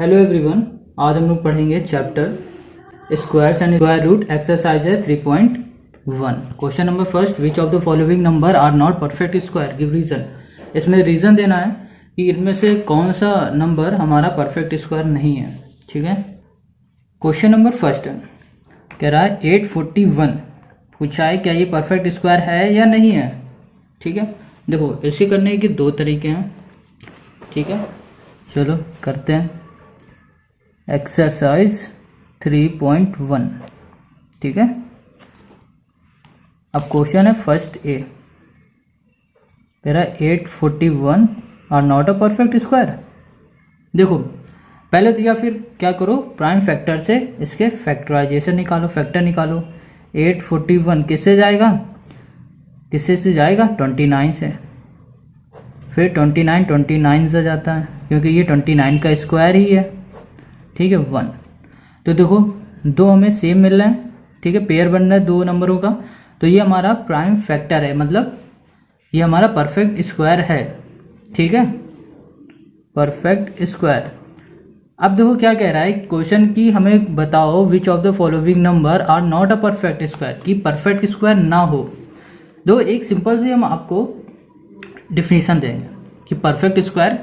Hello everyone, आज हम लोग पढ़ेंगे chapter squares and square root exercise है 3.1। Question number first, which of the following number are not perfect square, give reason. इसमें reason देना है कि इनमें से कौन सा नंबर हमारा परफेक्ट स्क्वायर नहीं है। ठीक है, क्वेश्चन नंबर फर्स्ट कह रहा है 841, पूछा है क्या ये परफेक्ट स्क्वायर है या नहीं है। ठीक है, देखो इसे करने के दो तरीके हैं। ठीक है, चलो करते हैं एक्सरसाइज 3.1। ठीक है, अब क्वेश्चन है फर्स्ट ए, कह रहा है 841 are not a perfect square. देखो पहले तो या फिर क्या करो, प्राइम फैक्टर से इसके फैक्टराइजेशन निकालो, फैक्टर निकालो। 841 किससे जाएगा, किससे से जाएगा 29 से, फिर 29 से जाता है क्योंकि ये 29 का स्क्वायर ही है। ठीक है, 1। तो देखो दो हमें सेम मिल रहे हैं। ठीक है, पेयर बन रहा है दो नंबरों का, तो ये हमारा प्राइम फैक्टर है, मतलब ये हमारा परफेक्ट स्क्वायर है। ठीक है, परफेक्ट स्क्वायर। अब देखो क्या कह रहा है क्वेश्चन की, हमें बताओ which of the following number are not a perfect square, कि परफेक्ट स्क्वायर ना हो। दो एक सिंपल से हम आपको डिफिनीशन देंगे कि परफेक्ट स्क्वायर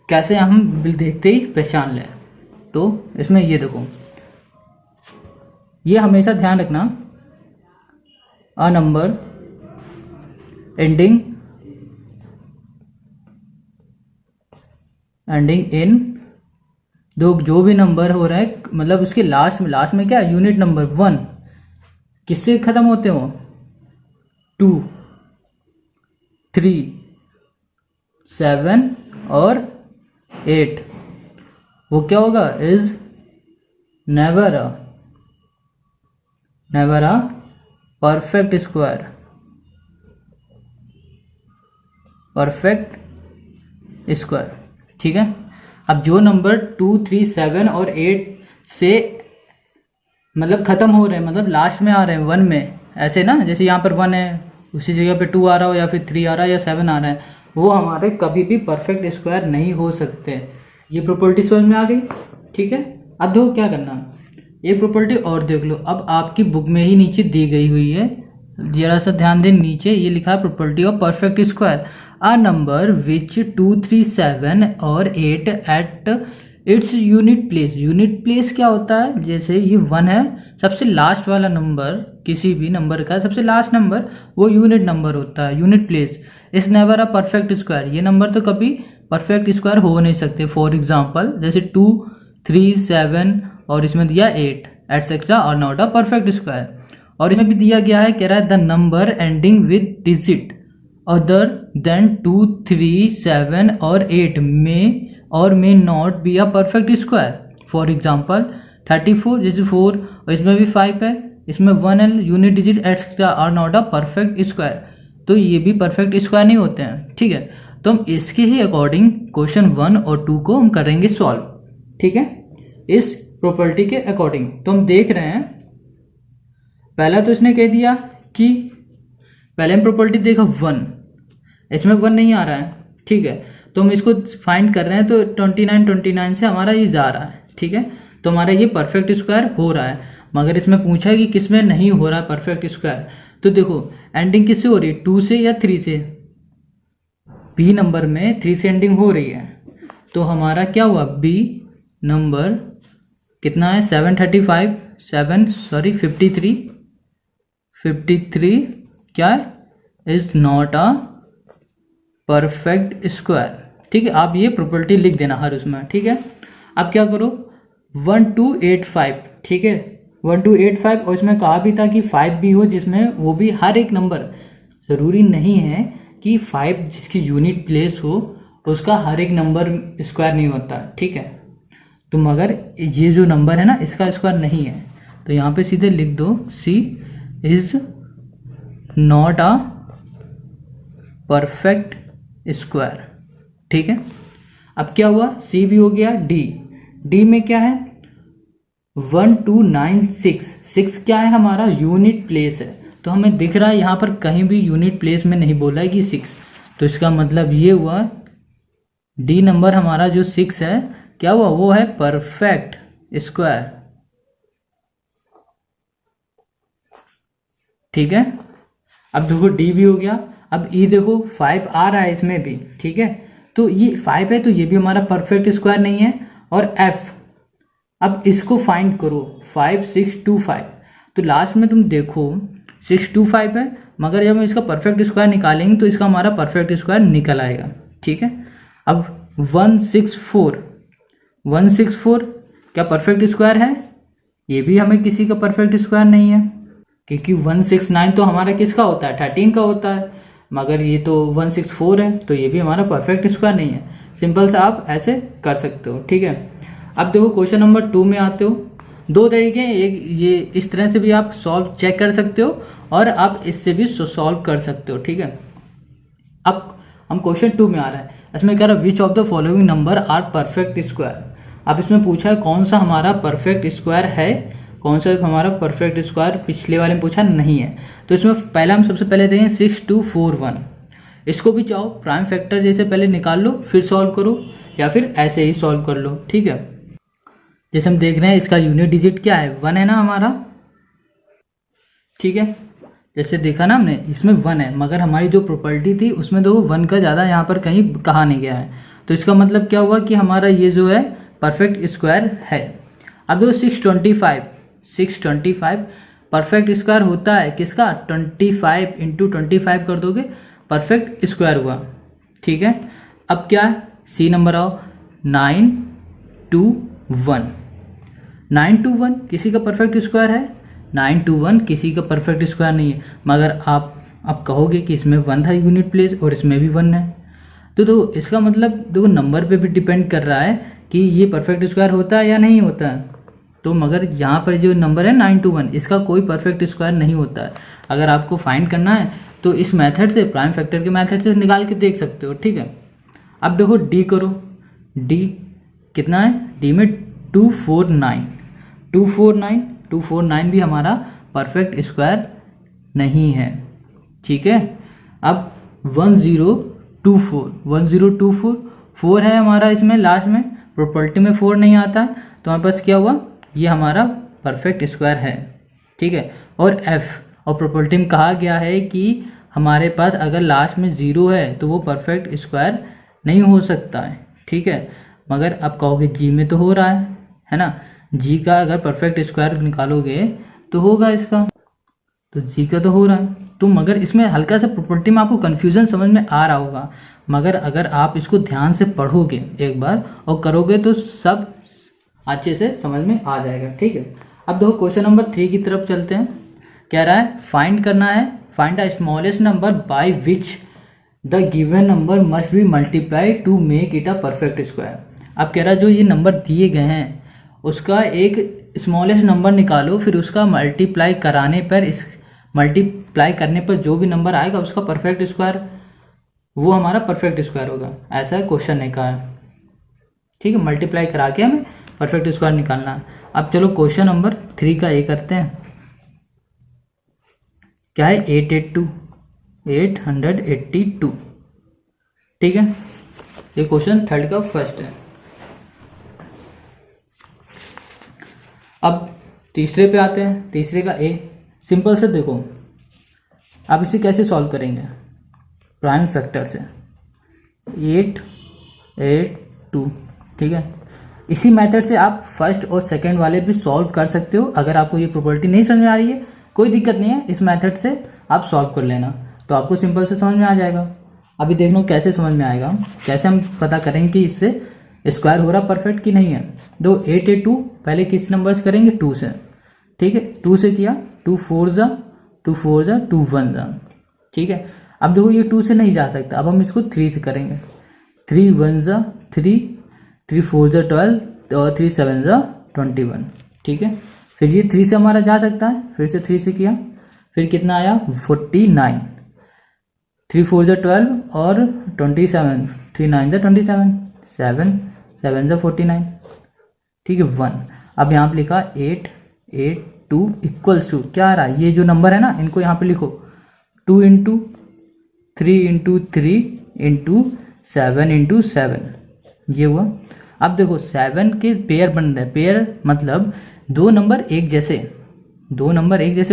कैसे हम देखते ही पहचान लें। तो इसमें ये देखो, ये हमेशा ध्यान रखना, अ नंबर एंडिंग इन, दो जो भी नंबर हो रहा है मतलब उसके लास्ट में क्या यूनिट नंबर 1 किससे खत्म होते हो, 2, 3, 7 और 8, वो क्या होगा, is never a perfect square, perfect square. ठीक है, अब जो नंबर 2, 3, 7 और 8 से मतलब खत्म हो रहे हैं, मतलब लास्ट में आ रहे हैं 1 में, ऐसे ना जैसे यहाँ पर 1 है उसी जगह पे 2 आ रहा हो या फिर 3 आ रहा है या 7 आ रहा है, वो हमारे कभी भी परफेक्ट स्क्वायर नहीं हो सकते। ये प्रॉपर्टी समझ में आ गई। ठीक है, अब देखो क्या करना, एक प्रॉपर्टी और देख लो। अब आपकी बुक में ही नीचे दी गई हुई है, जरा सा ध्यान दें, नीचे ये लिखा है property of perfect square, a number which 2, 3, 7 और 8 at its unit place. Unit place क्या होता है, जैसे ये 1 है, सबसे लास्ट वाला नंबर, किसी भी नंबर का सबसे लास्ट नंबर वो यूनिट नंबर होता है, यूनिट प्लेस। इस नेवर अ परफेक्ट स्क्वायर, ये नंबर तो कभी परफेक्ट स्क्वायर हो नहीं सकते। फॉर एग्जाम्पल जैसे 2, 3, 7 और इसमें दिया 8 एटसेट्रा और नॉट अ परफेक्ट स्क्वायर। और इसमें भी दिया गया है, कह रहा है the number ending with digit other than 2, 3, 7 और 8 में और may not be a perfect square. For example 34, जैसे 4 और इसमें भी 5 है, इसमें 1 है, unit digit etcetera are not a perfect square, तो ये भी परफेक्ट स्क्वायर नहीं होते हैं। ठीक है, तो हम इसके ही अकॉर्डिंग क्वेश्चन 1 और 2 को हम करेंगे सॉल्व। ठीक है, इस प्रॉपर्टी के अकॉर्डिंग। तो हम देख रहे हैं, पहला तो इसने कह दिया कि पहले हम प्रॉपर्टी देखा 1, इसमें 1 नहीं आ रहा है। ठीक है, तो हम इसको फाइंड कर रहे हैं, तो 29 से हमारा ये जा रहा है। ठीक है, तो हमारा ये परफेक्ट स्क्वायर हो रहा है। मगर इसमें पूछा है कि किसमें नहीं हो रहा है परफेक्ट स्क्वायर, तो देखो एंडिंग किससे हो रही है, 2 से या 3 से, बी नंबर में 3 से एंडिंग हो रही है, तो हमारा क्या हुआ, बी नंबर कितना है 53 क्या है, is not a perfect square. ठीक है, आप ये प्रॉपर्टी लिख देना हर उसमें। ठीक है, अब क्या करो 1285। ठीक है, 1285 और इसमें कहा भी था कि 5 भी हो, जिसमें वो भी हर एक नंबर, ज़रूरी नहीं है कि 5 जिसकी यूनिट प्लेस हो उसका हर एक नंबर स्क्वायर नहीं होता। ठीक है, तो मगर ये जो नंबर है ना इसका स्क्वायर नहीं है, तो यहाँ पे सीधे लिख दो C is not a perfect square. ठीक है, अब क्या हुआ, सी भी हो गया, डी में क्या है 1296, 6 क्या है हमारा यूनिट प्लेस है, तो हमें दिख रहा है यहाँ पर कहीं भी यूनिट प्लेस में नहीं बोला है कि 6, तो इसका मतलब ये हुआ डी नंबर हमारा जो 6 है क्या हुआ, वो है परफेक्ट स्क्वायर। ठीक है, अब देखो डी भी हो गया। अब ई देखो 5 आ रहा है इसमें भी, ठीक है, तो ये 5 है तो ये भी हमारा परफेक्ट स्क्वायर नहीं है। और एफ, अब इसको फाइंड करो 5 6 2 5, तो लास्ट में तुम देखो 6 2 5 है, मगर जब हम इसका परफेक्ट स्क्वायर निकालेंगे तो इसका हमारा परफेक्ट स्क्वायर निकल आएगा। ठीक है, अब 164 क्या परफेक्ट स्क्वायर है? ये भी हमें किसी का परफेक्ट स्क्वायर नहीं है, क्योंकि 169 तो हमारा किसका होता है, 13 का होता है, मगर ये तो 164 है, तो ये भी हमारा परफेक्ट स्क्वायर नहीं है। सिंपल सा आप ऐसे कर सकते हो। ठीक है, अब देखो क्वेश्चन नंबर 2 में आते हो। दो तरीके, एक ये इस तरह से भी आप सॉल्व चेक कर सकते हो और आप इससे भी सॉल्व कर सकते हो। ठीक है, अब हम क्वेश्चन 2 में आ रहा है, इसमें कह रहा है which of the following number are perfect square. अब इसमें पूछा है कौन सा हमारा परफेक्ट स्क्वायर है, कौन सा हमारा परफेक्ट स्क्वायर पिछले वाले में पूछा नहीं है। तो इसमें पहला हम सबसे पहले देखें 6241, इसको भी चाहो प्राइम फैक्टर जैसे पहले निकाल लो फिर सॉल्व करो, या फिर ऐसे ही सॉल्व कर लो। ठीक है, जैसे हम देख रहे हैं इसका यूनिट डिजिट क्या है, 1 है ना हमारा। ठीक है, जैसे देखा ना हमने इसमें 1 है, मगर हमारी जो प्रॉपर्टी थी उसमें तो 1 का ज़्यादा यहाँ पर कहीं कहा नहीं गया है, तो इसका मतलब क्या हुआ कि हमारा ये जो है परफेक्ट स्क्वायर है। अब देखो 625 परफेक्ट स्क्वायर होता है किसका, 25 × 25 कर दोगे परफेक्ट स्क्वायर हुआ। ठीक है, अब क्या है, सी नंबर आओ, 921 किसी का परफेक्ट स्क्वायर है, 921 किसी का परफेक्ट स्क्वायर नहीं है, मगर आप अब कहोगे कि इसमें 1 था यूनिट प्लेस और इसमें भी 1 है, तो इसका मतलब देखो नंबर पे भी डिपेंड कर रहा है कि ये परफेक्ट स्क्वायर होता है या नहीं होता है। तो मगर यहाँ पर जो नंबर है 921 इसका कोई परफेक्ट स्क्वायर नहीं होता है। अगर आपको फाइंड करना है तो इस मेथड से, प्राइम फैक्टर के मेथड से निकाल के देख सकते हो। ठीक है, अब देखो डी करो, डी कितना है, डी में 249 भी हमारा परफेक्ट स्क्वायर नहीं है। ठीक है, अब 1024 4 है हमारा, इसमें लास्ट में प्रॉपर्टी में 4 नहीं आता, तो हमारे पास क्या हुआ, ये हमारा परफेक्ट स्क्वायर है। ठीक है, और एफ, और प्रॉपर्टी में कहा गया है कि हमारे पास अगर लास्ट में 0 है तो वो परफेक्ट स्क्वायर नहीं हो सकता है। ठीक है, मगर अब कहोगे जी में तो हो रहा है ना, जी का अगर परफेक्ट स्क्वायर निकालोगे तो होगा इसका, तो जी का तो हो रहा है। तो मगर इसमें हल्का सा प्रॉपर्टी में आपको कन्फ्यूज़न समझ में आ रहा होगा, मगर अगर आप इसको ध्यान से पढ़ोगे एक बार और करोगे तो सब अच्छे से समझ में आ जाएगा। ठीक है, अब देखो क्वेश्चन नंबर 3 की तरफ चलते हैं। कह रहा है फाइंड करना है, find the smallest number by which the given number must B multiply two make it a perfect square. अब कह रहा है जो ये नंबर दिए गए हैं उसका एक स्मॉलेस्ट नंबर निकालो, फिर उसका मल्टीप्लाई करने पर जो भी नंबर आएगा उसका परफेक्ट स्क्वायर, वो हमारा परफेक्ट स्क्वायर होगा। ऐसा क्वेश्चन ने कहा है। ठीक है, मल्टीप्लाई करा के हमें परफेक्ट स्क्वायर निकालना है। अब चलो क्वेश्चन नंबर 3 का ए करते हैं। क्या है, 882। ठीक है, ये क्वेश्चन 3rd का फर्स्ट है। अब तीसरे पे आते हैं, तीसरे का ए सिंपल से देखो, अब इसे कैसे सॉल्व करेंगे, प्राइम फैक्टर से 882। ठीक है, इसी मेथड से आप फर्स्ट और सेकंड वाले भी सॉल्व कर सकते हो। अगर आपको ये प्रॉपर्टी नहीं समझ में आ रही है कोई दिक्कत नहीं है, इस मेथड से आप सॉल्व कर लेना, तो आपको सिंपल से समझ में आ जाएगा। अभी देख लो कैसे समझ में आएगा, कैसे हम पता करेंगे कि इससे स्क्वायर हो रहा परफेक्ट कि नहीं है। दो 882 पहले किस नंबर से करेंगे, 2 से। ठीक है, 2 से किया, 2 4 जा 2 1 जा। ठीक है, अब देखो ये 2 से नहीं जा सकता, अब हम इसको 3 से करेंगे। 3 1 जा 3, 3 4 जा 12 और 3 7 जा 21। ठीक है, फिर ये 3 से हमारा जा सकता है, फिर से 3 से किया, फिर कितना आया 49, 3 4 जा 12 और 27, 3 9 जा 27, 7 7 जा 49। ठीक है, 1। अब यहाँ पे लिखा 882 इक्वल्स टू क्या आ रहा है, ये जो नंबर है ना इनको यहाँ पे लिखो 2 × 3 × 3 × 7 × 7, ये हुआ। अब देखो 7 के पेयर बन रहे हैं, पेयर मतलब दो नंबर एक जैसे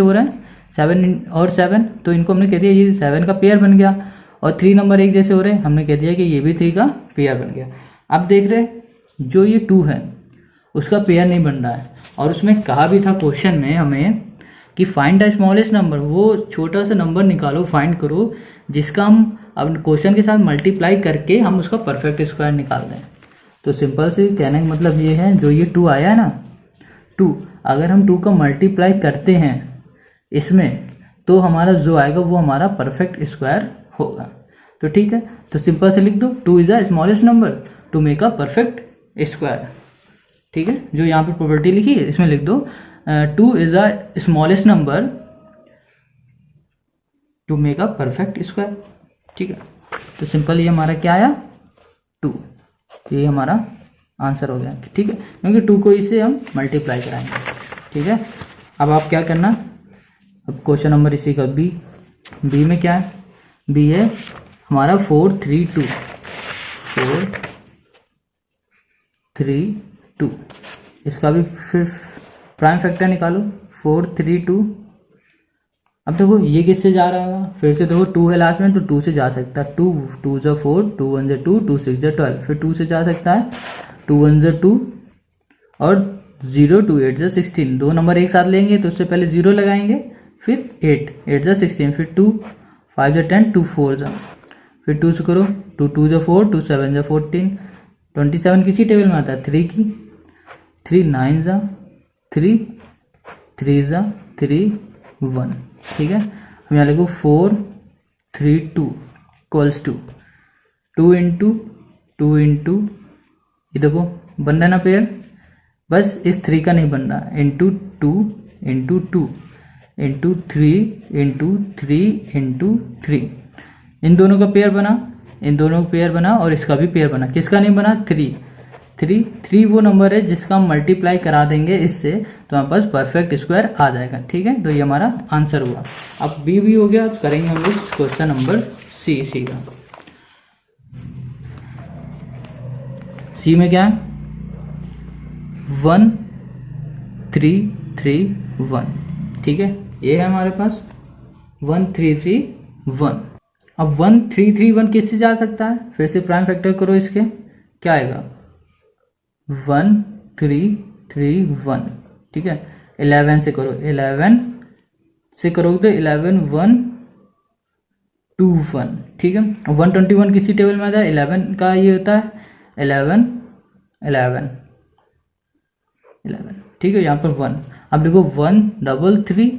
हो रहे हैं, 7 और 7, तो इनको हमने कह दिया ये 7 का पेयर बन गया। और 3 नंबर एक जैसे हो रहे हैं, हमने कह दिया कि ये भी 3 का पेयर बन गया। अब देख रहे जो ये 2 है उसका पेयर नहीं बन रहा है, और उसमें कहा भी था क्वेश्चन में हमें कि फाइंड द स्मॉलेस्ट नंबर, वो छोटा सा नंबर निकालो, फाइंड करो जिसका हम अब क्वेश्चन के साथ मल्टीप्लाई करके हम उसका परफेक्ट स्क्वायर निकाल दें। तो सिंपल से कहने का मतलब ये है, जो ये 2 आया है ना, 2 अगर हम 2 का मल्टीप्लाई करते हैं इसमें, तो हमारा जो आएगा वो हमारा परफेक्ट स्क्वायर होगा। तो ठीक है, तो सिंपल से लिख दो 2 is the smallest number two make a perfect square. ठीक है, जो यहाँ पे प्रॉपर्टी लिखी है इसमें लिख दो 2 is the smallest number two make a perfect square. ठीक है, तो सिंपल ये हमारा क्या आया 2, ये हमारा आंसर हो गया। ठीक है, क्योंकि 2 को इससे हम मल्टीप्लाई कराएंगे। ठीक है, अब आप क्या करना, अब क्वेश्चन नंबर इसी का बी में क्या है, बी है हमारा 4 3 2, 4 3 2, इसका भी फिर प्राइम फैक्टर निकालो 4 3 2। अब देखो ये किससे जा रहा होगा, फिर से देखो 2 है लास्ट में, तो 2 से जा सकता है, 2 2 ज़ा 4, 2 1 ज़ा 2, 2 6 ज़ा 12, फिर 2 से जा सकता है, 2 1 ज़ा 2 और 0 2 8 ज़ा 16, दो नंबर एक साथ लेंगे तो उससे पहले 0 लगाएंगे, फिर 8 8 ज़ा 16, फिर 2 5 ज़ा 10, 2 4 ज़ा, फिर 2 से करो, 2 2 ज़ा 4, 2 7 ज़ा 14, 27 किसी टेबल में आता है 3 की, 3 9 ज़ा 3, 3 ज़ा 3 1। ठीक है, हम यहाँ लिखो 4 3 2 इक्वल्स टू 2 इंटू 2 इंटू, ये देखो बन रहा है ना पेयर, बस इस 3 का नहीं बन रहा, into 2 into 2 into 3 into 3 into 3, इन दोनों का पेयर बना, इन दोनों का पेयर बना और इसका भी पेयर बना। किसका नहीं बना, 3 वो नंबर है जिसका हम मल्टीप्लाई करा देंगे इससे, तो हमारे पास परफेक्ट स्क्वायर आ जाएगा। ठीक है, तो ये हमारा आंसर हुआ। अब बी भी हो गया, अब करेंगे हम लोग क्वेश्चन नंबर सी का। सी में क्या है 1 3 3 1। ठीक है, ये है हमारे पास 1 3 3 1। अब 1 3 3 1 किससे जा सकता है, फिर से प्राइम फैक्टर करो, इसके क्या आएगा 1 3 3 1। ठीक है, 11 से करो, 11 से करोगे तो 11 1 2 1। ठीक है, 121 किसी टेबल में आता है, 11 का ये होता है 11 11 11। ठीक है, यहाँ पर 1, अब देखो 1 3 3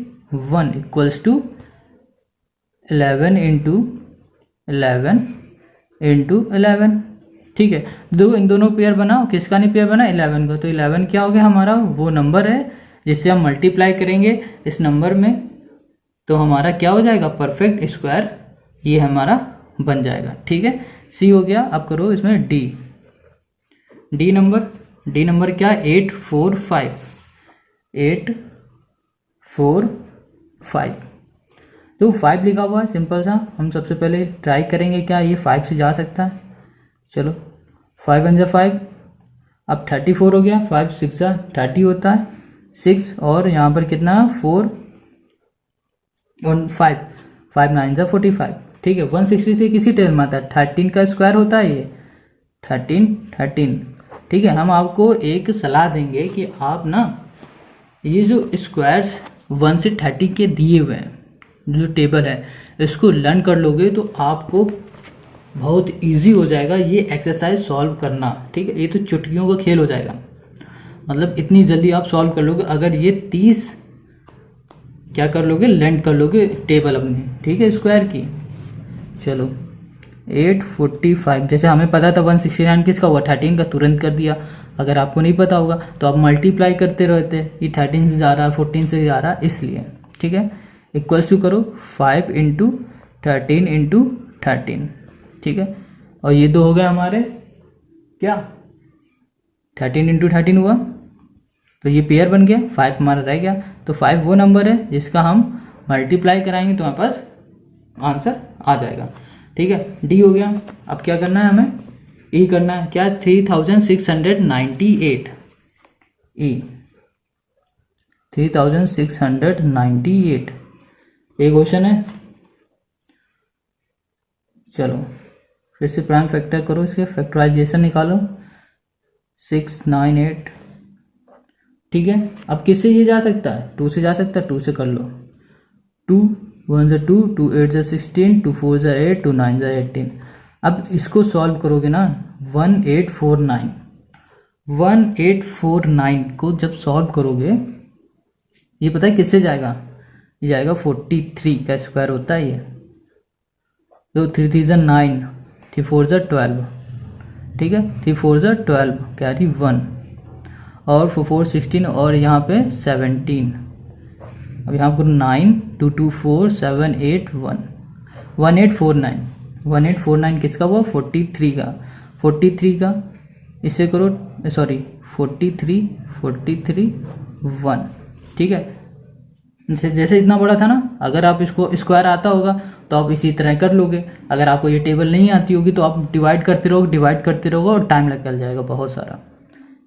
1 इक्वल्स टू 11 इंटू 11 इंटू 11। ठीक है, दो इन दोनों पेयर बनाओ, किसका नहीं पेयर बना 11 का, तो 11 क्या हो गया हमारा, वो नंबर है जिससे हम मल्टीप्लाई करेंगे इस नंबर में, तो हमारा क्या हो जाएगा परफेक्ट स्क्वायर, ये हमारा बन जाएगा। ठीक है, सी हो गया। अब करो इसमें डी नंबर क्या 8 4 5, 8 4 5, तो 5 लिखा हुआ है सिंपल सा, हम सबसे पहले ट्राई करेंगे क्या ये 5 से जा सकता है। चलो 5 1 जा 5, अब 34 हो गया, 5 6 जा 30 होता है 6, और यहाँ पर कितना 4 और 5 9 जा 45। ठीक है, 163 किसी टेबल में आता है, 13 का स्क्वायर होता है ये 13। ठीक है, हम आपको एक सलाह देंगे कि आप ना ये जो स्क्वायर्स 1 से 30 के दिए हुए हैं जो टेबल है, इसको लर्न कर लोगे तो आपको बहुत इजी हो जाएगा ये एक्सरसाइज सॉल्व करना। ठीक है, ये तो चुटकियों का खेल हो जाएगा, मतलब इतनी जल्दी आप सॉल्व कर लोगे अगर ये 30 क्या कर लोगे, लर्न कर लोगे टेबल अपनी। ठीक है, स्क्वायर की। चलो 845, जैसे हमें पता था 169 किसका हुआ 13 का, तुरंत कर दिया। अगर आपको नहीं पता होगा तो आप मल्टीप्लाई करते रहते, ये 13 से जा रहा 14 से जा रहा इसलिए। ठीक है, इक्वल्स टू करो 5 इंटू 13 इंटू 13। ठीक है, और ये दो हो गए हमारे क्या 13 इंटू 13 हुआ, तो ये पेयर बन गया, 5 हमारा रह गया। तो 5 वो नंबर है जिसका हम मल्टीप्लाई कराएंगे तो हमारे पास आंसर आ जाएगा। ठीक है, डी हो गया। अब क्या करना है हमें, ई करना है क्या, 3698 ई 3698 ये क्वेश्चन है। चलो फिर से प्राइम फैक्टर करो, इसके फैक्टराइजेशन निकालो 698। ठीक है, अब किससे ये जा सकता है, 2 से जा सकता है, 2 से कर लो। 2 1 2 2 8 16 2 4 8 2 9 18। अब इसको सॉल्व करोगे ना 1849 को जब सॉल्व करोगे, ये पता है किससे जाएगा, ये जाएगा 43 का स्क्वायर होता है ये, तो 3 3 9 3 4 12। ठीक है, 3 4 12 कैरी 1 और 4 4 16 और यहाँ पे 17। अब यहाँ पर 9 2 2 4 7 8 1 1849 किसका हुआ, 43 का। 43 का इसे करो, सॉरी 43 1। ठीक है, जैसे इतना बड़ा था ना, अगर आप इसको स्क्वायर आता होगा तो आप इसी तरह कर लोगे। अगर आपको ये टेबल नहीं आती होगी तो आप डिवाइड करते रहोगे और टाइम निकल जाएगा बहुत सारा,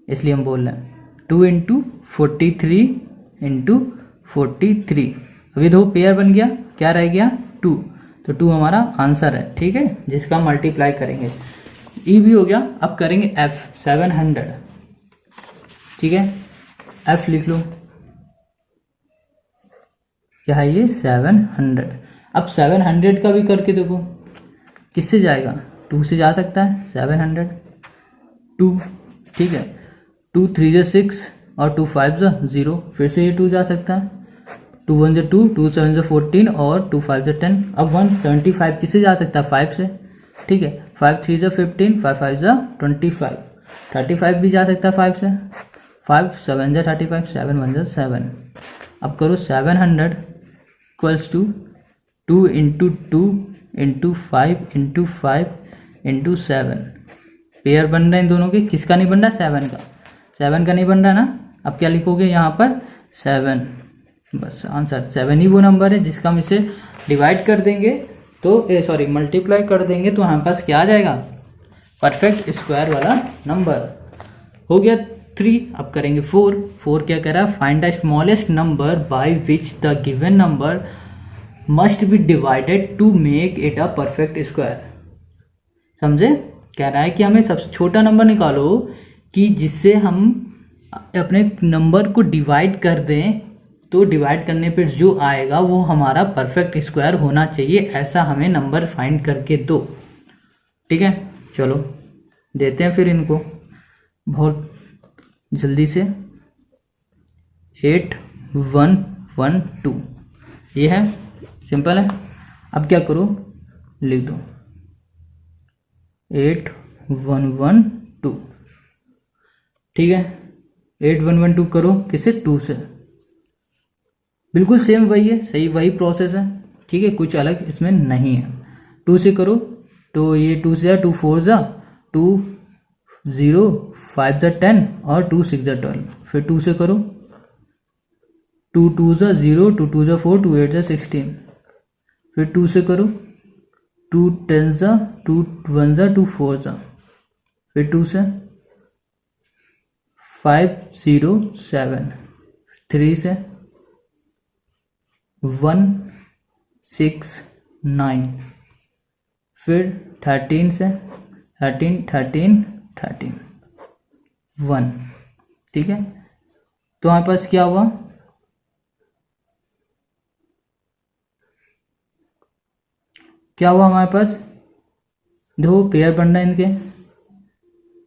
इसलिए हम बोल रहे हैं 2 × 43 × 43। अभी देखो पेयर बन गया, क्या रह गया 2, तो 2 हमारा आंसर है। ठीक है, जिसका मल्टीप्लाई करेंगे। ई भी हो गया, अब करेंगे एफ 700। ठीक है, एफ लिख लो, क्या है ये 700। अब 700 का भी करके देखो किससे जाएगा, 2 से जा सकता है 700 2। ठीक है, 2 3 6 और 2 5 0, फिर से ये 2 जा सकता है। 2 1 2 2 7 14 और 2 5 10। अब 175 किससे जा सकता है, 5 से। ठीक है, 5 3 15 5 5 25। 35 भी जा सकता है 5 से। 5 7 35 7 1 7। अब करो 700 इक्वल्स टू 2 × 2 × 5 × 5 × 7। पेयर बन रहे हैं इन दोनों के, किसका नहीं बन रहा, 7 का। 7 का नहीं बन रहा ना, अब क्या लिखोगे यहाँ पर 7। बस आंसर 7 ही वो नंबर है जिसका हम इसे डिवाइड कर देंगे तो सॉरी मल्टीप्लाई कर देंगे तो हमारे पास क्या आ जाएगा, परफेक्ट स्क्वायर वाला नंबर हो गया 3। अब करेंगे 4 क्या कह रहा है, find the smallest number by which the given number must be divided to make it a perfect square. समझे, कह रहा है कि हमें सबसे छोटा नंबर निकालो कि जिससे हम अपने नंबर को डिवाइड कर दें, तो डिवाइड करने पर जो आएगा वो हमारा परफेक्ट स्क्वायर होना चाहिए, ऐसा हमें नंबर फाइंड करके दो। ठीक है, चलो देते हैं फिर इनको बहुत जल्दी से। 8 1 1 2 ये है, सिंपल है। अब क्या करो, लिख दो 8 1 1 2। ठीक है, 8 1 1 2 करो किससे, 2 से। बिल्कुल सेम वही है, सही वही प्रोसेस है। ठीक है, कुछ अलग इसमें नहीं है। 2 से करो तो ये 2 से 2 4 2 0 5 10 और 2 6 12। फिर 2 से करो 2 2 0 2 2 4 2 8 16। फिर 2 से करो 2 10 2 1 2 4। फिर 2 से 5 0 7। 3 से 1 6 9। फिर 13 से 13 13 13 1। ठीक है, तो हमारे पास क्या हुआ, हमारे पास दो पेयर बन रहे हैं इनके।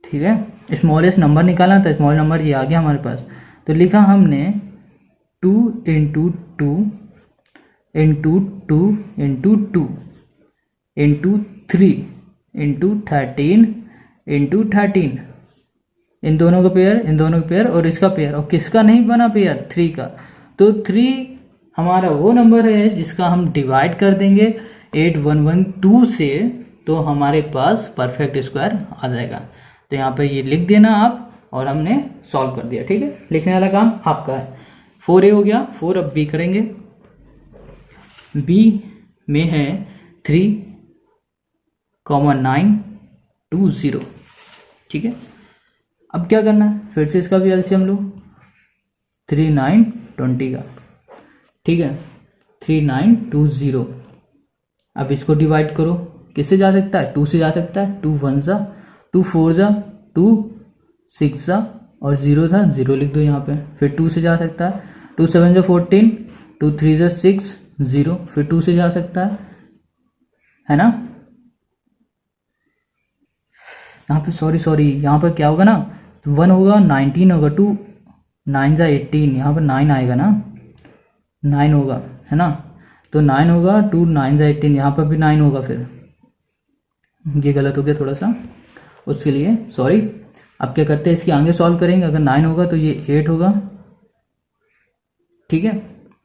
ठीक है, स्मॉलेस्ट नंबर निकालना था, स्मॉल नंबर ये आ गया हमारे पास। तो लिखा हमने 2 × 2 × 2 × 2 × 3 × 13 × 13। इन दोनों का पेयर और इसका पेयर, और किसका नहीं बना पेयर, 3 का। तो 3 हमारा वो नंबर है जिसका हम डिवाइड कर देंगे 8112 से, तो हमारे पास परफेक्ट स्क्वायर आ जाएगा। तो यहाँ पर ये लिख देना आप, और हमने सॉल्व कर दिया। ठीक है, लिखने वाला काम आपका है। 4A हो गया। 4 अब B करेंगे। B में है 3 9 2 0। ठीक है, अब क्या करना है, फिर से इसका भी एलसीएम लो, 3 9 20 का, ठीक है, 3 9 2 0। अब इसको डिवाइड करो, किससे जा सकता है, 2 से जा सकता है, 2 1 जा, 2 4 जा, 2 6 जा, और 0 था 0 लिख दो यहाँ पे। फिर 2 से जा सकता है, 2 7 जा 14, 2 3 जा 6 0, फिर 2 से जा सकता है ना। यहाँ पे सॉरी यहाँ पर क्या होगा ना, 1 होगा 19 होगा, 2 9 जा 18, यहाँ पर 9 आएगा ना, 9 होगा है ना, तो 9 होगा, 2 9 जा 18, यहाँ पर भी 9 होगा, फिर ये गलत हो गया थोड़ा सा, उसके लिए सॉरी। अब क्या करते हैं, इसके आगे सॉल्व करेंगे, अगर 9 होगा तो ये 8 होगा, ठीक है,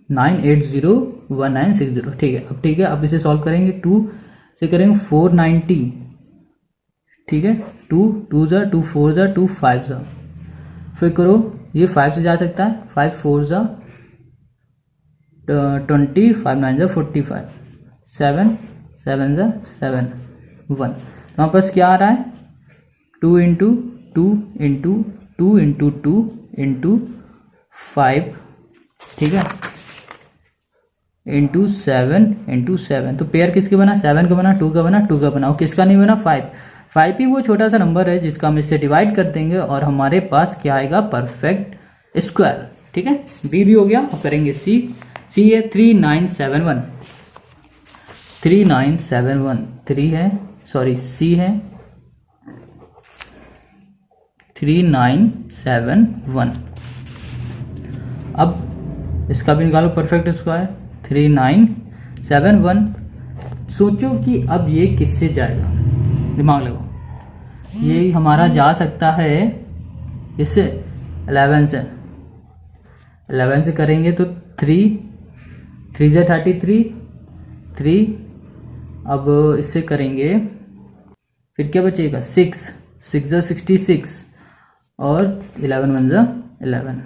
9 8 0 1 9 6 0, ठीक है। अब ठीक है, अब इसे सॉल्व करेंगे, 2 से करेंगे 490, ठीक है, 2 2 जा 2 4 जा 2 5 जा, फिर करो, ये 5 से जा सकता है, 5 4 जा 20, 5 9 जा 45, 7 7 जा 7 1, तो हमारे पास क्या आ रहा है, 2 इंटू 2 इंटू 2 इंटू 2 इंटू 5, ठीक है, इंटू 7 इंटू 7, तो पेयर किसके बना, 7 का बना, 2 का बना, 2 का बना, और किसका नहीं बना, 5 ही वो छोटा सा नंबर है जिसका हम इससे डिवाइड कर देंगे और हमारे पास क्या आएगा, परफेक्ट स्क्वायर, ठीक है। बी भी हो गया, अब करेंगे सी है 3971, 3971 3 है, सॉरी सी है 3971। अब इसका भी निकालो परफेक्ट स्क्वायर, 3971। सोचो कि अब ये किससे जाएगा, दिमाग लगाओ, ये हमारा जा सकता है इससे 11 से, 11 से करेंगे तो 3 3 जा 33 3, अब इससे करेंगे फिर क्या बचेगा, 6 6 जा 66, और 11 1 जा 11,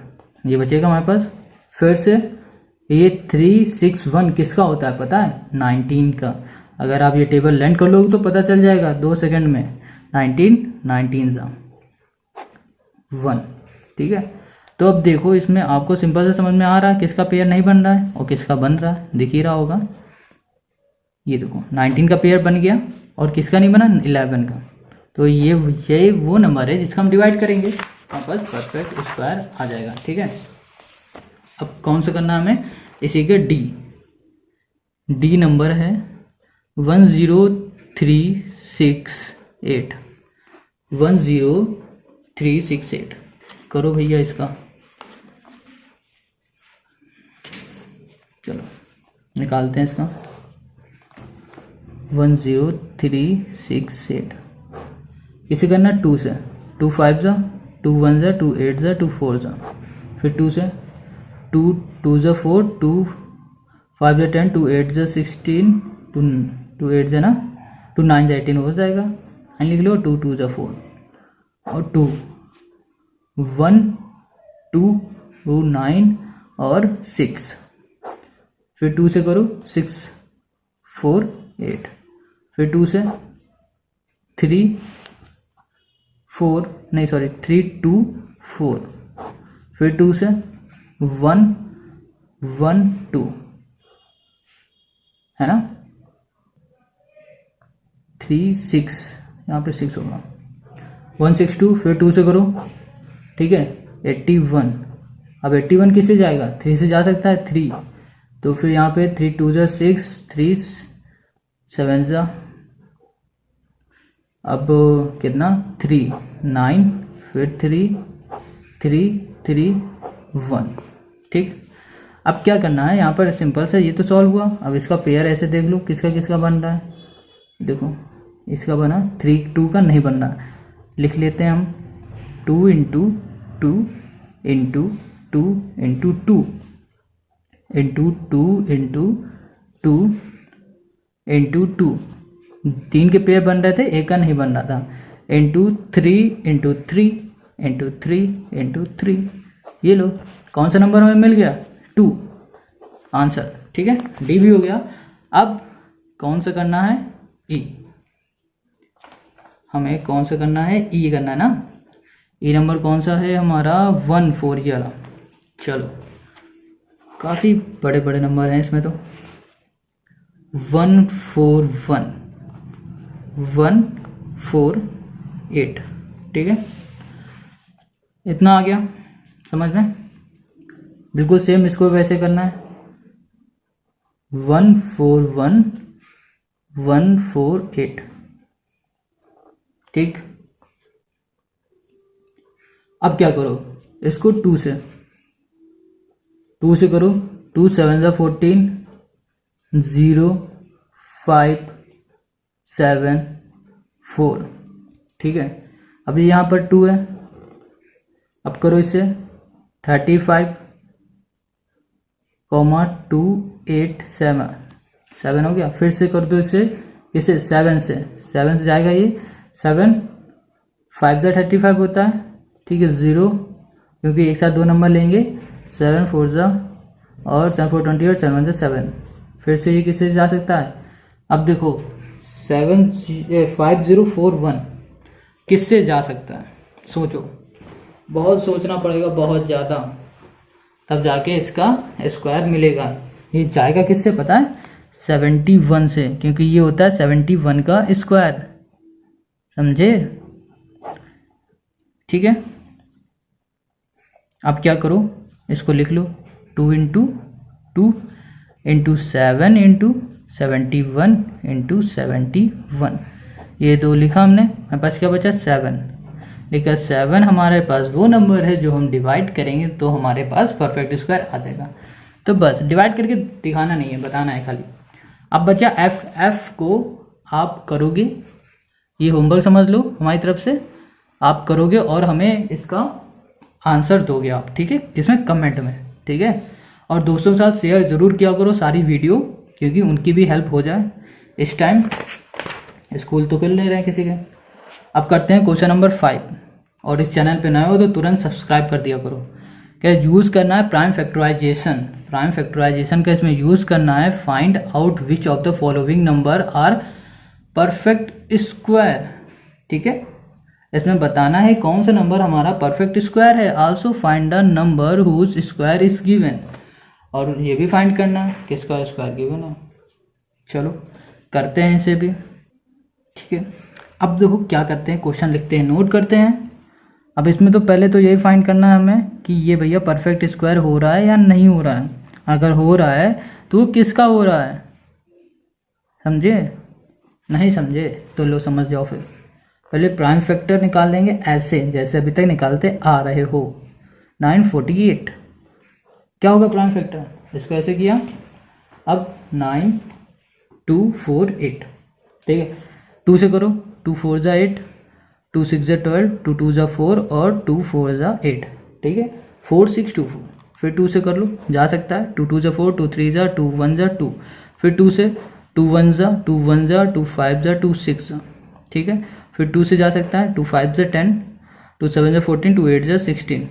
ये बचेगा हमारे पास। फिर से ये 361 किसका होता है पता है, 19 का। अगर आप ये टेबल लर्न कर लोगे तो पता चल जाएगा 2 सेकंड में, 19 जा 1, ठीक है। तो अब देखो, इसमें आपको सिंपल से समझ में आ रहा है किसका पेयर नहीं बन रहा है और किसका बन रहा है, दिख ही रहा होगा। ये देखो 19 का पेयर बन गया और किसका नहीं बना, 11 का। तो ये वो नंबर है जिसका हम डिवाइड करेंगे, हमारे पास परफेक्ट स्क्वायर आ जाएगा, ठीक है। अब कौन सा करना है हमें, इसी के डी नंबर है 10368, 10368, करो भैया इसका, चलो निकालते हैं इसका, 10368 इसे करना 2 से, 2 5 जा 2 1 जा 2 8 जा 2 4 जा, फिर 2 से 2 2 जा 4 2 5 जा 10 2 8 जा 16 2 8 जा ना 2 9 जा 18 हो जाएगा, एंड लिख लो 2 2 जा 4 और 2 1 2 2 9 और 6, फिर 2 से करो 6 4 8, फिर 2 से 3 4 नहीं सॉरी 3 2 4, फिर 2 से 1 1 2, है ना, 3 6, यहाँ पे 6 होगा, 162, फिर 2 से करो, ठीक है, 81। अब 81 किससे जाएगा, 3 से जा सकता है 3, तो फिर यहाँ पे 3 2 जा 6 3 7 जा, अब कितना 3 9, फिर 3 3 3 1, ठीक। अब क्या करना है, यहाँ पर सिंपल से ये तो सॉल्व हुआ। अब इसका पेयर ऐसे देख लो किसका किसका बन रहा है, देखो इसका बना, 3 2 का नहीं बन रहा, लिख लेते हैं हम 2 into 2 into 2 into 2 into 2 into 2 into 2, 3 के पेयर बन रहे थे, एक का नहीं बन रहा था, इंटू 3 इंटू 3 इंटू 3 इंटू 3, ये लो कौन सा नंबर हमें मिल गया, 2 आंसर, ठीक है, डी भी हो गया। अब कौन सा करना है, ई। हमें कौन सा करना है, ई करना है ना। ई नंबर कौन सा है हमारा, 1 4 ये वाला। चलो काफ़ी बड़े बड़े नंबर हैं इसमें तो। 1 4 1 1 4 8, ठीक है, इतना आ गया समझ में। बिल्कुल सेम इसको वैसे करना है, 1 4 1 1 4 8, ठीक। अब क्या करो, इसको 2 से करो। 2 7 14, 0 5 7 4, ठीक है। अभी यहाँ पर 2 है, अब करो इसे 35 2 8 7 हो गया। फिर से कर दो इसे 7 से जाएगा ये 7 5 जा 35 होता है, ठीक है। 0 क्योंकि एक साथ दो नंबर लेंगे, 7 4 जा और 7 4 20 और 7 1 जा 7। फिर से ये किससे जा सकता है, अब देखो 5 0 4 1 किससे जा सकता है, सोचो, बहुत सोचना पड़ेगा, बहुत ज़्यादा, तब जाके इसका स्क्वायर मिलेगा। ये जाएगा किससे पता है, 71 से, क्योंकि ये होता है 71 का स्क्वायर, समझे, ठीक है। अब क्या करो, इसको लिख लो 2 × 2 × 7 × 71 × 71, ये दो लिखा हमने। हमारे पास क्या बचा, 7 लिखा। 7 हमारे पास वो नंबर है जो हम डिवाइड करेंगे तो हमारे पास परफेक्ट स्क्वायर आ जाएगा। तो बस डिवाइड करके दिखाना नहीं है, बताना है खाली। अब बचा एफ को आप करोगे, ये होमवर्क समझ लो हमारी तरफ से, आप करोगे और हमें इसका आंसर दोगे आप, ठीक है, जिसमें कमेंट में, ठीक है। और दोस्तों के साथ शेयर ज़रूर किया करो सारी वीडियो, क्योंकि उनकी भी हेल्प हो जाए। इस टाइम स्कूल तो खुल नहीं रहे किसी के। अब करते हैं क्वेश्चन नंबर 5, और इस चैनल पे नए हो तो तुरंत सब्सक्राइब कर दिया करो। क्या यूज़ करना है, प्राइम फैक्टराइजेशन। प्राइम फैक्टराइजेशन का इसमें यूज़ करना है, find out which of the following number are perfect square, ठीक है। इसमें बताना है कौन सा नंबर हमारा परफेक्ट स्क्वायर है। Also find the number whose square is given, और ये भी फाइंड करना है किसका स्क्वायर गिवन है। चलो करते हैं इसे भी, ठीक है। अब देखो क्या करते हैं, क्वेश्चन लिखते हैं, नोट करते हैं। अब इसमें तो पहले तो यही फाइंड करना है हमें कि ये भैया परफेक्ट स्क्वायर हो रहा है या नहीं हो रहा है। अगर हो रहा है तो किसका हो रहा है, समझे, नहीं समझे तो लो समझ जाओ। फिर पहले प्राइम फैक्टर निकाल देंगे ऐसे जैसे अभी तक निकालते आ रहे हो। 948 क्या होगा प्राइम फैक्टर, इसको ऐसे किया। अब 9 2 4 8, ठीक है। 2 से करो, 2 4 जा 8, 2 6 जा 12, 2 2 जा 4 और 2 4 जा 8, ठीक है। 4 6 2 4, फिर 2 से कर लो, जा सकता है। 2 2 जा 4, 2 3 जा 2, 1 जा 2, फिर 2 से 2 1 जा 2 1 जा 2 5 जा 2 6 जा, ठीक है। फिर 2 से जा सकता है, 2 5 जा 10, 2 7 जा 14, 2 8 जा 16,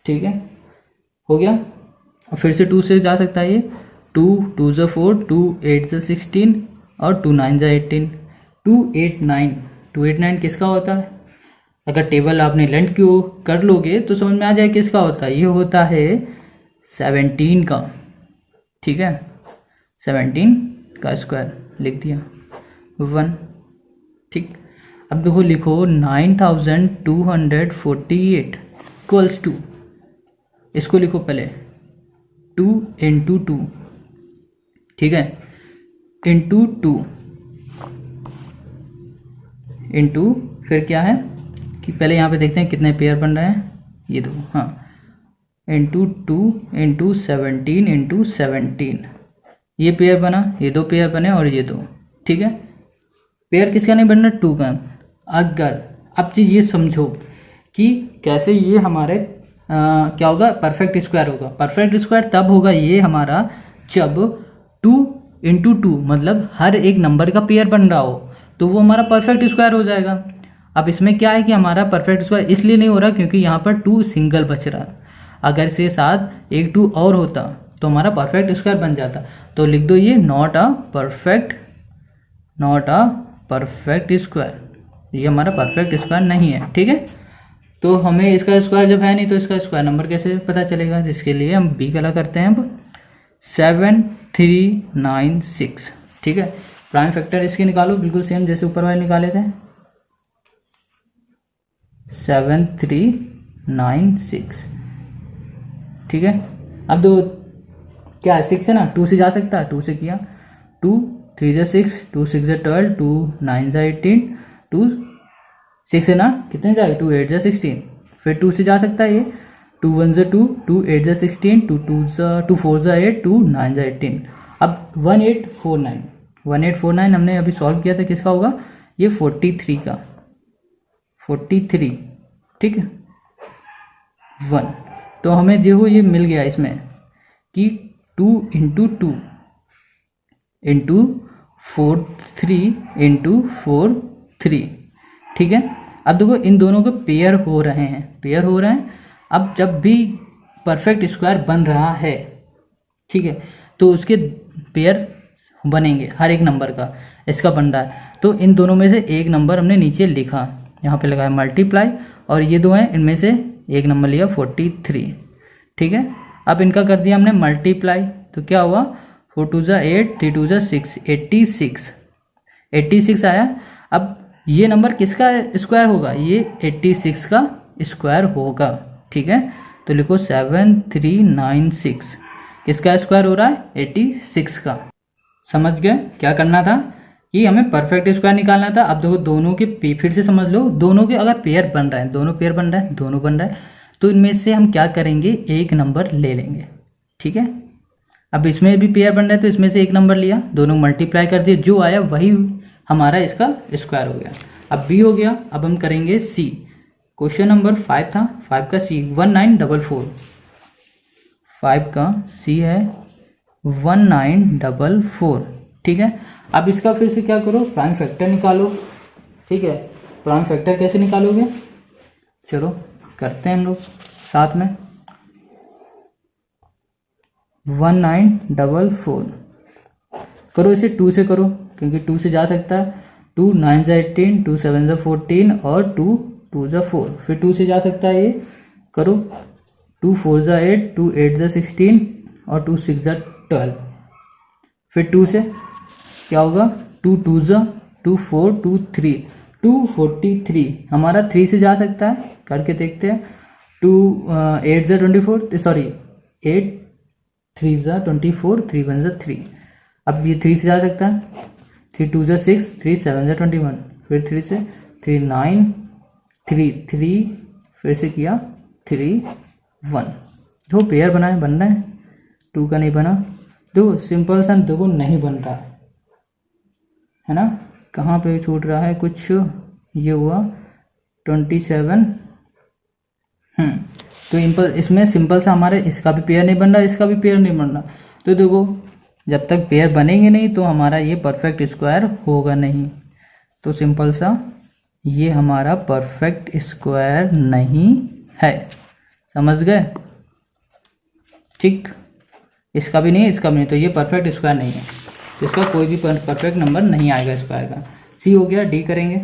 ठीक है, हो गया। और फिर से 2 से जा सकता है ये, 2 2 जा 4, 2 8 जा 16 और 2 9 जा 18, 2 8 9, 2 8 9 किसका होता है। अगर टेबल आपने लेंथ की कर लोगे तो समझ में आ जाए किसका होता है। ये होता है 17 का, ठीक है, 17 का स्क्वायर लिख दिया 1, ठीक। अब देखो लिखो 9248 इक्वल्स टू, इसको लिखो पहले 2 × 2, ठीक है, इंटू 2 इंटू फिर क्या है कि पहले यहाँ पे देखते हैं कितने पेयर बन रहे हैं, ये दो, हाँ, इंटू 2 × 17 × 17, ये पेयर बना, ये दो पेयर बने और ये दो, ठीक है। पेयर किसका नहीं बनना, 2 का। अगर अब चीज़ ये समझो कि कैसे ये हमारे क्या होगा, परफेक्ट स्क्वायर होगा। परफेक्ट स्क्वायर तब होगा ये हमारा जब 2 × 2 मतलब हर एक नंबर का पेयर बन रहा हो, तो वो हमारा परफेक्ट स्क्वायर हो जाएगा। अब इसमें क्या है कि हमारा परफेक्ट स्क्वायर इसलिए नहीं हो रहा क्योंकि यहाँ पर 2 सिंगल बच रहा है। अगर इसके साथ एक 2 और होता तो हमारा परफेक्ट स्क्वायर बन जाता। तो लिख दो ये नॉट अ परफेक्ट स्क्वायर, ये हमारा परफेक्ट स्क्वायर नहीं है, ठीक है। तो हमें इसका स्क्वायर जब है नहीं तो इसका स्क्वायर नंबर कैसे पता चलेगा, जिसके लिए हम बी कला करते हैं अब 7396, ठीक है। प्राइम फैक्टर इसके निकालो बिल्कुल सेम जैसे ऊपर वाले निकाले थे, 7396, ठीक है। अब दो क्या है 6 है ना, 2 से जा सकता है, 2 से किया, 2 3 जा 6, 2 6 जा 12, 2 9 जा 18, 2 6 है ना, कितने जाए 2 8 जा 16, फिर 2 से जा सकता है ये, 2 1 जा 2, 2 8 जा 16, 2 2 4 जा 8, 2 9 जा 18। अब 1849 हमने अभी सॉल्व किया था, किसका होगा ये 43 का, 43, ठीक है 1। तो हमें देखो ये मिल गया इसमें कि 2 इंटू 2 इंटू 4 3 इंटू 4 3, ठीक है। अब देखो इन दोनों के पेयर हो रहे हैं। अब जब भी परफेक्ट स्क्वायर बन रहा है, ठीक है, तो उसके पेयर बनेंगे, हर एक नंबर का इसका बन रहा है। तो इन दोनों में से एक नंबर हमने नीचे लिखा, यहाँ पे लगाया मल्टीप्लाई, और ये दो हैं, इनमें से एक नंबर लिया 43, ठीक है। अब इनका कर दिया हमने मल्टीप्लाई, तो क्या हुआ 4 2 जा 8, 3 2 जा 6, 86 आया। अब ये नंबर किसका स्क्वायर होगा, ये 86 का स्क्वायर होगा, ठीक है। तो लिखो 7396 किसका स्क्वायर हो रहा है 86 का। समझ गए क्या करना था, ये हमें परफेक्ट स्क्वायर निकालना था। अब देखो दोनों के फिर से समझ लो, दोनों के अगर पेयर बन रहा है, दोनों बन रहा है, तो इनमें से हम क्या करेंगे, एक नंबर ले लेंगे, ठीक है। अब इसमें भी पेयर बन रहा है तो इसमें से एक नंबर लिया, दोनों मल्टीप्लाई कर दिए, जो आया वही हमारा इसका स्क्वायर हो गया। अब बी हो गया। अब हम करेंगे सी, क्वेश्चन नंबर 5 था, 5 का सी 1944, 5 का सी है 1944, ठीक है। अब इसका फिर से क्या करो, प्राइम फैक्टर निकालो, ठीक है। प्राइम फैक्टर कैसे निकालोगे, चलो करते हैं हम लोग साथ में। 1944 करो, इसे 2 से करो क्योंकि 2 से जा सकता है, 2 9 जा 18, 2 7 जा 14 और 2 2 जा 4, फिर 2 से जा सकता है, ये करो 2 4 जा 8, 2 8 जा 16 और 2 6 जा 12, फिर 2 से क्या होगा 2 2 जा 2 4 2 3, 243 हमारा 3 से जा सकता है, करके देखते हैं। 2 8 जा 24, सॉरी 8 3 जा 24, 3 1 जा 3, अब ये 3 से जा सकता है, 3 2 जा 6, 3 7 जा 21, फिर 3 से 3 9 3 3, फिर से किया 3 1, जो पेयर बना है बन रहा है, 2 का नहीं बना, देखो सिंपल सा, देखो नहीं बन रहा है ना, कहाँ पे छूट रहा है कुछ, ये हुआ 27, तो इसमें सिंपल सा हमारे इसका भी पेयर नहीं बन रहा, इसका भी पेयर नहीं बन रहा। तो देखो जब तक पेयर बनेंगे नहीं तो हमारा ये परफेक्ट स्क्वायर होगा नहीं, तो सिंपल सा ये हमारा परफेक्ट स्क्वायर नहीं है, समझ गए, ठीक। इसका भी नहीं, इसका भी नहीं, तो ये परफेक्ट स्क्वायर नहीं है, तो इसका कोई भी परफेक्ट नंबर नहीं आएगा स्क्वायर का। सी हो गया। डी करेंगे।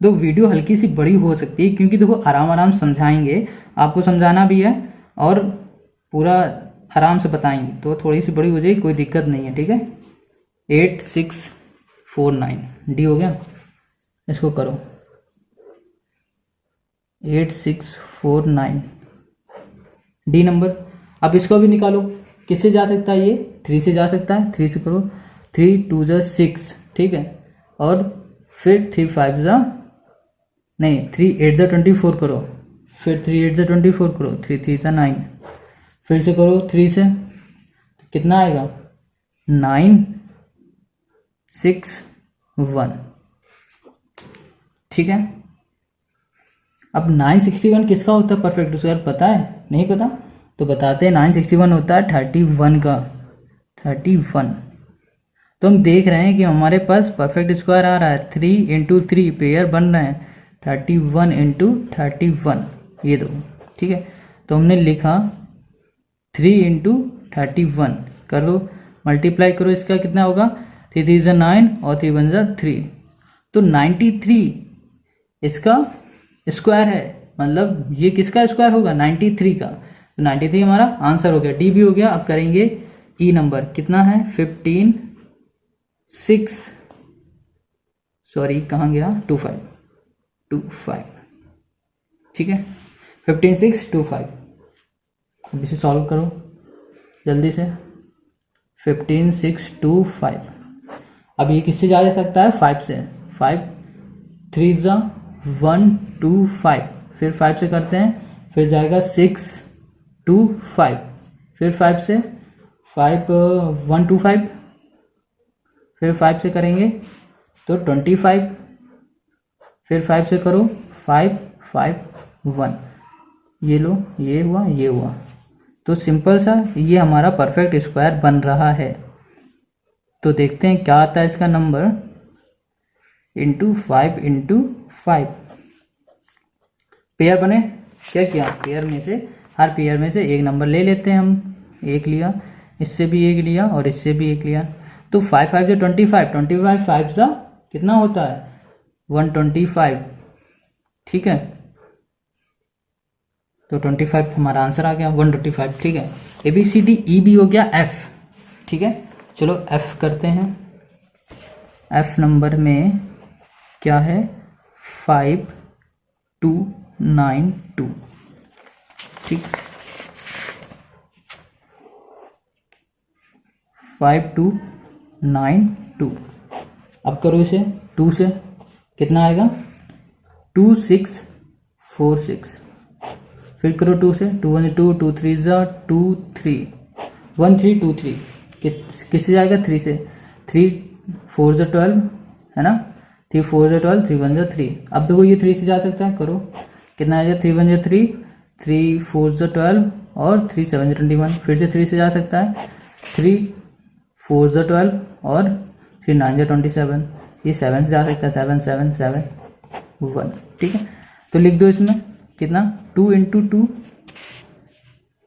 तो वीडियो हल्की सी बड़ी हो सकती है क्योंकि देखो आराम आराम समझाएंगे, आपको समझाना भी है और पूरा आराम से बताएंगे, तो थोड़ी सी बड़ी हो जाएगी, कोई दिक्कत नहीं है, ठीक है। 8649 डी हो गया, इसको करो 8649 डी नंबर। अब इसको भी निकालो, किससे जा सकता है, ये 3 से जा सकता है, 3 से करो, 3 2 जा 6, ठीक है, और फिर 3 5 जा नहीं 3 8 जा 24 करो, फिर 3 8 जा 24 करो, 3 3 जा 9, फिर से करो 3 से, तो कितना आएगा 9 6 1, ठीक है। अब 961 किसका होता है परफेक्ट स्क्वायर, पता है, नहीं पता तो बताते हैं। 961 होता है 31 का, 31। तो हम देख रहे हैं कि हमारे पास परफेक्ट स्क्वायर आ रहा है, 3 इंटू 3 पेयर बन रहे हैं, 31 इंटू 31 ये दो, ठीक है। तो हमने लिखा 3 इंटू 31, कर लो मल्टीप्लाई करो, इसका कितना होगा 3 3 ज़ा 9 और 3 1 ज़ा 3, तो 93 इसका स्क्वायर है, मतलब ये किसका स्क्वायर होगा 93 का, तो 93 हमारा आंसर हो गया, डी भी हो गया। अब करेंगे ई नंबर, कितना है 15 6, सॉरी कहाँ गया 25, ठीक है 15 6 25। अब इसे सॉल्व करो जल्दी से, 15 6 2 5। अब ये किससे जा सकता है 5 से, 5 3 ज़ा 1 2 5, फिर 5 से करते हैं, फिर जाएगा 6 2 5, फिर 5 से 5 1 2 5, फिर 5 से करेंगे तो 25, फिर 5 से करो 5 5 1, ये लो ये हुआ ये हुआ, तो सिंपल सा ये हमारा परफेक्ट स्क्वायर बन रहा है। तो देखते हैं क्या आता है इसका नंबर, इंटू 5 इंटू 5, पेयर बने, क्या किया पेयर में से, हर पेयर में से एक नंबर ले लेते हैं हम, एक लिया, इससे भी एक लिया और इससे भी एक लिया, तो 5 5 से 25, 25 5 सा कितना होता है 125, ठीक है, तो 25 हमारा आंसर आ गया 125, ठीक है। A B C D E भी हो गया, एफ, ठीक है, चलो एफ करते हैं। एफ नंबर में क्या है 5 2 9 2, ठीक, 5 2 9 2। अब करो इसे 2 से, कितना आएगा 2 6 4 6, फिर करो 2 से, 2 1 2 2 3 ज़ा 2 3 1 3 2 3, किससे जाएगा 3 से, 3 4 ज़ा 12 है ना, 3 4 ज़ा 12, 3 1 ज़ा 3। अब देखो ये 3 से जा सकता है, करो कितना आएगा 3 1 ज़ा 3, 3 4 ज़ा 12 और 3 7 ज़ा 21, फिर से 3 से जा सकता है, 3 4 ज़ा 12 और 3 9 ज़ा 27, ये 7 से जा सकता है, 7 7 7 1, ठीक है। तो लिख दो इसमें कितना 2 into 2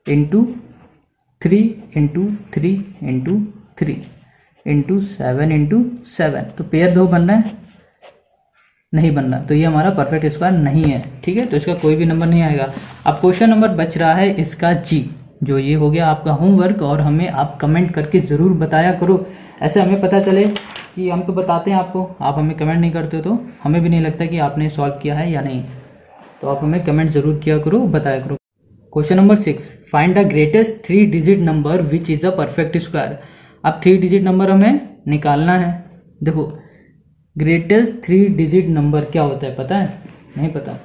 into 3 into 3 into 3 into 7 into 7, तो पेयर दो बन रहा है, नहीं बन रहा, तो ये हमारा परफेक्ट स्क्वायर नहीं है, ठीक है, तो इसका कोई भी नंबर नहीं आएगा। अब क्वेश्चन नंबर बच रहा है इसका जी, जो ये हो गया आपका होमवर्क, और हमें आप कमेंट करके ज़रूर बताया करो, ऐसे हमें पता चले कि हम तो बताते हैं आपको, आप हमें कमेंट नहीं करते हो तो हमें भी नहीं लगता कि आपने सॉल्व किया है या नहीं, तो आप हमें कमेंट ज़रूर किया करो, बताया करो। Question number 6, find the greatest 3 digit number which is a perfect square. अब 3 डिजिट नंबर हमें निकालना है। देखो ग्रेटेस्ट 3 डिजिट नंबर क्या होता है पता है, नहीं पता,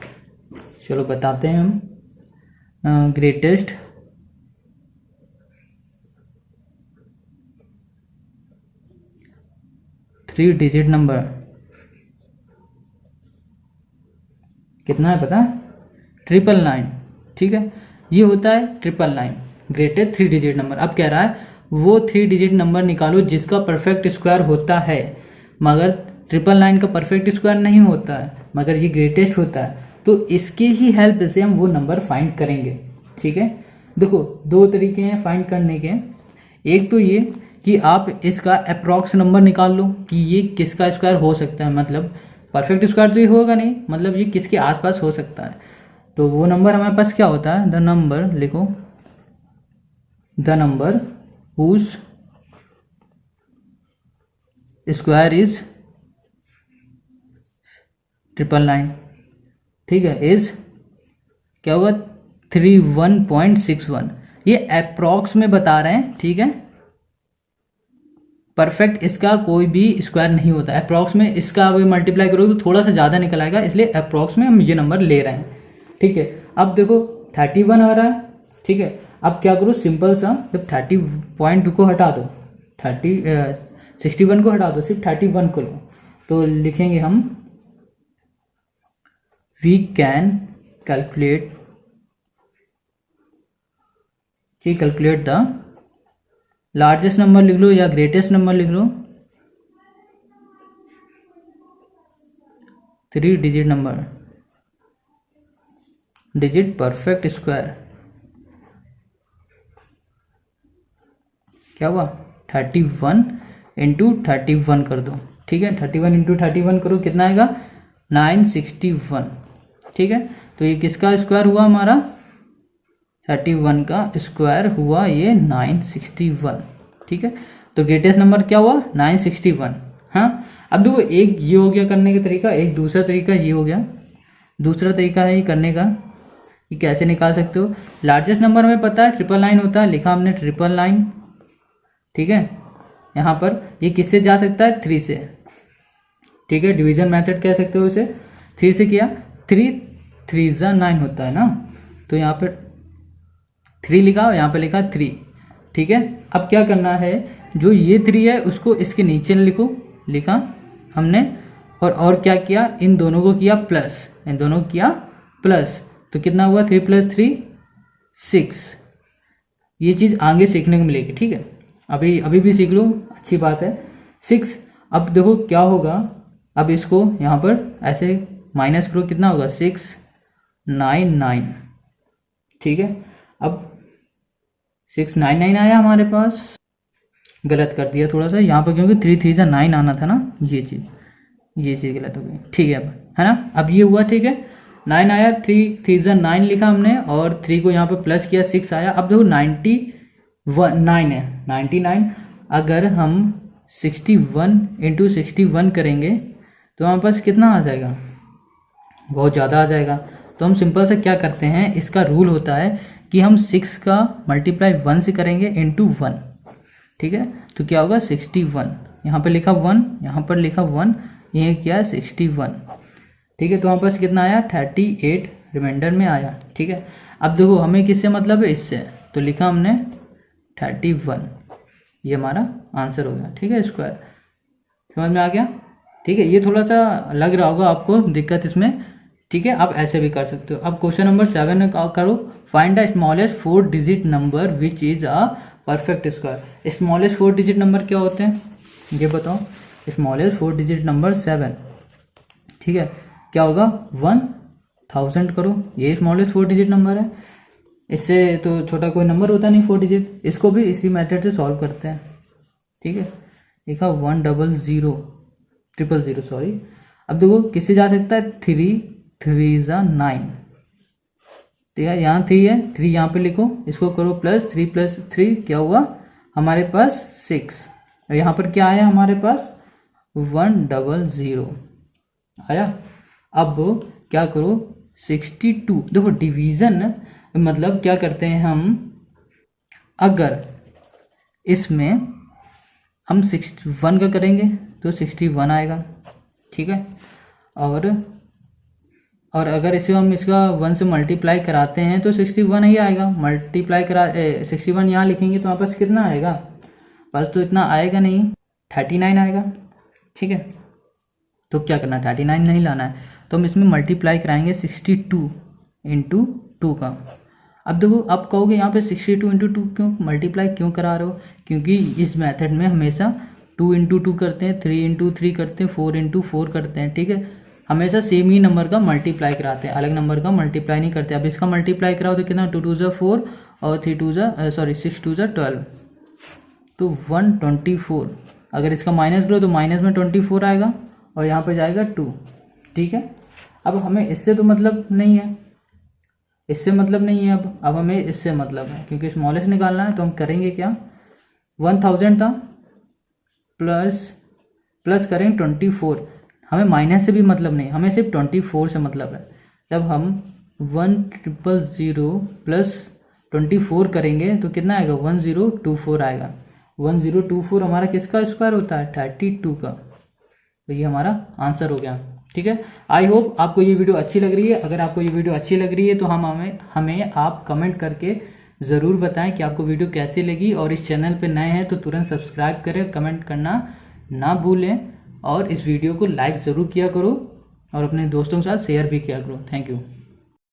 चलो बताते हैं हम। ग्रेटेस्ट 3 डिजिट नंबर कितना है पता है, 999, ठीक है, ये होता है 999 ग्रेटेस्ट 3 डिजिट नंबर। अब कह रहा है वो 3 डिजिट नंबर निकालो जिसका परफेक्ट स्क्वायर होता है, मगर 999 का परफेक्ट स्क्वायर नहीं होता है, मगर ये ग्रेटेस्ट होता है, तो इसकी ही हेल्प से हम वो नंबर फाइंड करेंगे, ठीक है। देखो 2 तरीके हैं फाइंड करने के, एक तो ये कि आप इसका अप्रॉक्स नंबर निकाल लो कि ये किसका स्क्वायर हो सकता है, मतलब परफेक्ट स्क्वायर तो ये होगा नहीं, मतलब ये किसके आसपास हो सकता है, तो वो नंबर हमारे पास क्या होता है, द नंबर लिखो, the number whose square is 999, ठीक है, इज क्या होगा 31.61, ये अप्रॉक्स में बता रहे हैं, ठीक है, परफेक्ट इसका कोई भी स्क्वायर नहीं होता, अप्रॉक्स में इसका अगर मल्टीप्लाई करोगे तो थोड़ा सा ज़्यादा निकल आएगा, इसलिए अप्रॉक्स में हम ये नंबर ले रहे हैं, ठीक है। अब देखो 31 आ रहा है, ठीक है, अब क्या करो सिंपल सा, जब 30 पॉइंट को हटा दो, 61 को हटा दो, सिर्फ 31 को लो, तो लिखेंगे हम वी कैन कैलकुलेट, ठीक, कैलकुलेट द लार्जेस्ट नंबर लिख लो या ग्रेटेस्ट नंबर लिख लो, 3 digit number, digit perfect square, क्या हुआ 31 इंटू 31 कर दो, ठीक है। 31 इंटू 31 करो, कितना आएगा 961, ठीक है। तो ये किसका स्क्वायर हुआ हमारा, 31 का स्क्वायर हुआ ये 961, ठीक है। तो ग्रेटेस्ट नंबर क्या हुआ 961। हाँ, अब देखो एक ये हो गया करने का तरीका, एक दूसरा तरीका ये हो गया। दूसरा तरीका है ये करने का, ये कैसे निकाल सकते हो। लार्जेस्ट नंबर हमें पता है 999 होता है, लिखा हमने 999, ठीक है। यहाँ पर ये किससे जा सकता है 3 से, ठीक है। डिवीजन मेथड कह सकते हो इसे, 3 से किया, 3 3 9 होता है ना, तो यहाँ पर 3 लिखा, यहाँ पे लिखा 3, ठीक है। अब क्या करना है, जो ये 3 है उसको इसके नीचे लिखो, लिखा हमने, और क्या किया, इन दोनों को किया प्लस, इन दोनों को किया प्लस, तो कितना हुआ 3 + 3 6। ये चीज़ आगे सीखने को मिलेगी, ठीक है। अभी भी सीख लो, अच्छी बात है 6। अब देखो क्या होगा, अब इसको यहाँ पर ऐसे माइनस करो, कितना होगा 699, ठीक है। अब 699 आया हमारे पास, गलत कर दिया थोड़ा सा यहाँ पर, क्योंकि 3 3 9 आना था ना, ये चीज़ गलत हो गई, ठीक है। अब है ना, अब ये हुआ, ठीक है। 9 आया, 3 3 9 लिखा हमने, और 3 को यहाँ पर प्लस किया, 6 आया। अब देखो 9 है, 99। अगर हम 61 इंटू 61 करेंगे तो हमारे पास कितना आ जाएगा, बहुत ज़्यादा आ जाएगा। तो हम सिंपल से क्या करते हैं, इसका रूल होता है कि हम 6 का मल्टीप्लाई 1 से करेंगे इंटू 1, ठीक है। तो क्या होगा 61, यहाँ पर लिखा 1, यहाँ पर लिखा 1, ये क्या है 61, ठीक है। तो हमारे पास कितना आया 38 रिमाइंडर में आया, ठीक है। अब देखो हमें किससे मतलब है, इससे, तो लिखा हमने 31, ये हमारा आंसर हो गया, ठीक है। स्क्वायर समझ में आ गया, ठीक है। ये थोड़ा सा लग रहा होगा आपको दिक्कत इसमें, ठीक है। आप ऐसे भी कर सकते हो। अब क्वेश्चन नंबर 7 करो, find the smallest 4 digit number which is a perfect square. Smallest 4 digit number क्या होते हैं ये बताओ। स्मॉलेस्ट 4 डिजिट नंबर 7, ठीक है। क्या होगा 1000 करो, ये स्मॉलेस्ट 4 डिजिट नंबर है, इससे तो छोटा कोई नंबर होता नहीं 4 डिजिट। इसको भी इसी मेथड से सॉल्व करते हैं, ठीक है। लिखा 100 सॉरी। अब देखो किससे जा सकता है, 3 3 9, ठीक है। यहाँ 3 है, 3 यहाँ पे लिखो, इसको करो प्लस, 3 + 3 क्या हुआ हमारे पास 6, और यहाँ पर क्या आया हमारे पास 100 आया। अब क्या करो 62, देखो डिवीज़न मतलब क्या करते हैं हम, अगर इसमें हम 61 का करेंगे तो 61 आएगा, ठीक है। और अगर इसे हम इसका 1 से मल्टीप्लाई कराते हैं तो 61 ही आएगा। मल्टीप्लाई करा 61 यहाँ लिखेंगे तो हमारे पास कितना आएगा, बस तो इतना आएगा नहीं, 39 आएगा, ठीक है। तो क्या करना है 39 नहीं लाना है, तो हम इसमें मल्टीप्लाई कराएंगे 62 इंटू 2 का। अब देखो आप कहोगे यहाँ पे 62 इंटू 2 क्यों मल्टीप्लाई क्यों करा रहे हो, क्योंकि इस मेथड में हमेशा 2 इंटू 2 करते हैं, 3 इंटू 3 करते हैं, 4 इंटू 4 करते हैं, ठीक है। हमेशा सेम ही नंबर का मल्टीप्लाई कराते हैं, अलग नंबर का मल्टीप्लाई नहीं करते। अब इसका मल्टीप्लाई कराओ तो कितना 2 2 4 और 6 2 12, तो 124। अगर इसका माइनस करो तो माइनस में 24 आएगा और यहाँ पे जाएगा 2, ठीक है। अब हमें इससे तो मतलब नहीं है, इससे मतलब नहीं है, अब हमें इससे मतलब है, क्योंकि स्मॉलेस्ट निकालना है। तो हम करेंगे क्या, 1000 था प्लस करेंगे 24, हमें माइनस से भी मतलब नहीं, हमें सिर्फ 24 से मतलब है। जब हम 1000 प्लस 24 करेंगे तो कितना आएगा 1024 आएगा। 1024 हमारा किसका स्क्वायर होता है 32 का, तो ये हमारा आंसर हो गया, ठीक है। आई होप आपको ये वीडियो अच्छी लग रही है। अगर आपको ये वीडियो अच्छी लग रही है तो हमें आप कमेंट करके ज़रूर बताएं कि आपको वीडियो कैसी लगी, और इस चैनल पे नए हैं तो तुरंत सब्सक्राइब करें, कमेंट करना ना भूलें, और इस वीडियो को लाइक ज़रूर किया करो और अपने दोस्तों के साथ शेयर भी किया करो। Thank you.